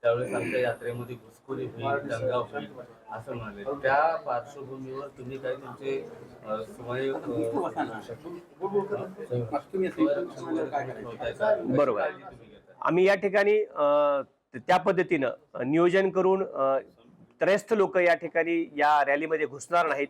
त्यावेळेस आमच्या यात्रेमध्ये घुसखोरी होईल, दंगा होईल असं म्हणाले. त्या पार्श्वभूमीवर तुम्ही काही तुमचे बरोबर. आम्ही या ठिकाणी त्या पद्धतीनं नियोजन करून त्रयस्थ लोक या ठिकाणी या रॅलीमध्ये घुसणार नाहीत.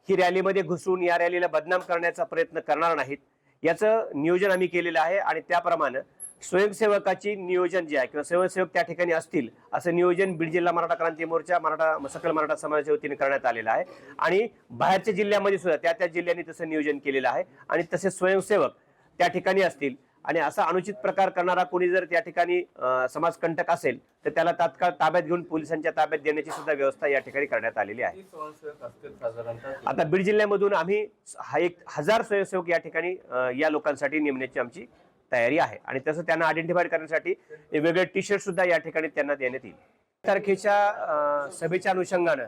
ही रॅलीमध्ये घुसून या रॅलीला बदनाम करण्याचा प्रयत्न करणार नाहीत याचं नियोजन आम्ही केलेलं आहे. आणि त्याप्रमाणे स्वयंसेवकाची नियोजन जे आहे किंवा स्वयंसेवक त्या ठिकाणी असतील असं नियोजन बीड जिल्हा मराठा क्रांती मोर्चा सकल मराठा समाजाच्या वतीने करण्यात आलेलं आहे. आणि बाहेरच्या जिल्ह्यामध्ये सुद्धा त्या जिल्ह्यांनी तसं नियोजन केलेलं आहे. आणि तसे स्वयंसेवक त्या ठिकाणी असतील आणि असा अनुचित प्रकार करणारा कोणी जर त्या ठिकाणी समाजकंटक असेल तर त्याला तात्काळ ताब्यात घेऊन पोलिसांच्या ताब्यात देण्याची सुद्धा व्यवस्था या ठिकाणी करण्यात आलेली आहे. आता बीड जिल्ह्यामधून आम्ही 1000 स्वयंसेवक या ठिकाणी या लोकांसाठी नेमण्याची आमची तयारी आहे. आणि तसं त्यांना आयडेंटिफाय करण्यासाठी वेगवेगळे टी शर्ट सुद्धा या ठिकाणी त्यांना देण्यात येईल. तारखेच्या सभेच्या अनुषंगानं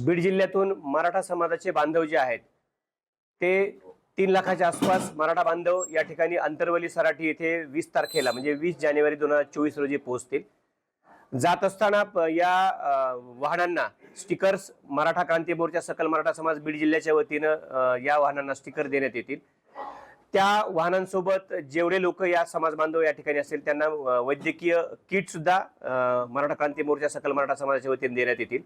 बीड जिल्ह्यातून मराठा समाजाचे बांधव जे आहेत ते 3 लाखाच्या आसपास मराठा बांधव या ठिकाणी अंतरवली सराठी येथे 20 तारखेला म्हणजे 20 जानेवारी 2024 रोजी पोहोचतील. जात असताना या वाहनांना स्टिकर्स मराठा क्रांती मोर्चा सकल मराठा समाज बीड जिल्ह्याच्या वतीनं या वाहनांना स्टिकर देण्यात येतील. त्या वाहनांसोबत जेवढे लोक या समाज बांधव या ठिकाणी असतील त्यांना वैद्यकीय किट सुद्धा मराठा क्रांती मोर्चा सकल मराठा समाजाच्या वतीने देण्यात येतील.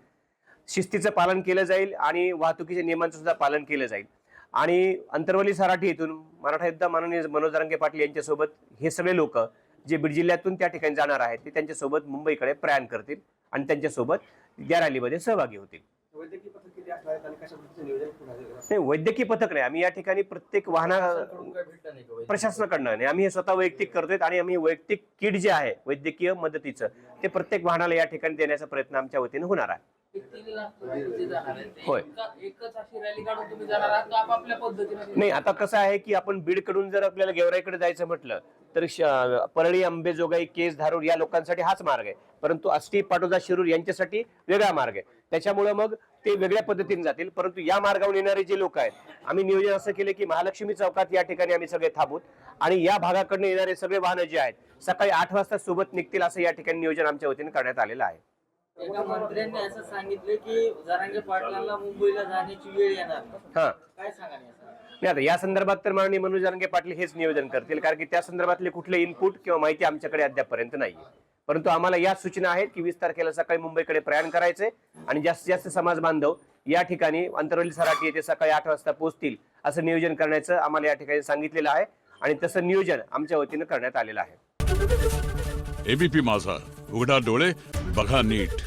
शिस्तीचं पालन केलं जाईल आणि वाहतुकीच्या नियमांचं सुद्धा पालन केलं जाईल. आणि अंतरवली सराठी येथून मराठा योद्धा माननीय मनोज जरांगे पाटील यांच्यासोबत हे सगळे लोक जे बीड जिल्ह्यातून त्या ठिकाणी जाणार आहेत ते त्यांच्यासोबत मुंबईकडे प्रयाण करतील आणि त्यांच्यासोबत या रॅलीमध्ये सहभागी होतील. वैद्यकीय पथक नाही, आम्ही या ठिकाणी प्रत्येक वाहना प्रशासनाकडनं नाही, आम्ही हे स्वतः वैयक्तिक करतोय. आणि आम्ही वैयक्तिक किट जे आहे वैद्यकीय मदतीचं ते प्रत्येक वाहनाला या ठिकाणी देण्याचा प्रयत्न आमच्या वतीने होणार आहे. होय. नाही, आता कसं आहे की आपण बीड कडून जर आपल्याला गेवराईकडे जायचं म्हटलं तर परळी, अंबेजोगाई, केस, धारूर या लोकांसाठी हाच मार्ग आहे. परंतु आष्टी, पाटोदा, शिरूर यांच्यासाठी वेगळा मार्ग आहे. त्याच्यामुळे मग ते वेगळ्या पद्धतीने जातील. परंतु या मार्गावर येणारे जे लोक आहेत आम्ही नियोजन असं केले की महालक्ष्मी चौकात या ठिकाणी आम्ही सगळे थांबूत आणि या भागाकडनं येणारे सगळे वाहनं जे आहेत सकाळी 8 वाजता सोबत निघतील असं या ठिकाणी नियोजन आमच्या वतीने करण्यात आलेलं आहे. एका मंत्र्यांनी असं सांगितलं की जरांगे पाटलांना मुंबईला जाण्याची वेळ येणार. काय सांगा नाही, आता या संदर्भात तर माननीय मनोज जरांगे पाटील हेच नियोजन करतील, कारण की त्या संदर्भातले कुठले इनपुट किंवा माहिती आमच्याकडे अद्यापपर्यंत नाहीये. परंतु आम्हाला या सूचना आहेत की 20 तारखेला सकाळी मुंबईकडे प्रयाण करायचे आणि जास्तीत जास्त समाज बांधव या ठिकाणी अंतरवली सराठी येथे सकाळी 8 वाजता पोहोचतील असं नियोजन करण्याचं आम्हाला या ठिकाणी सांगितलेलं आहे. आणि तसं नियोजन आमच्या वतीनं करण्यात आलेलं आहे. एबीपी माझा, उघडा डोळे बघा नीट.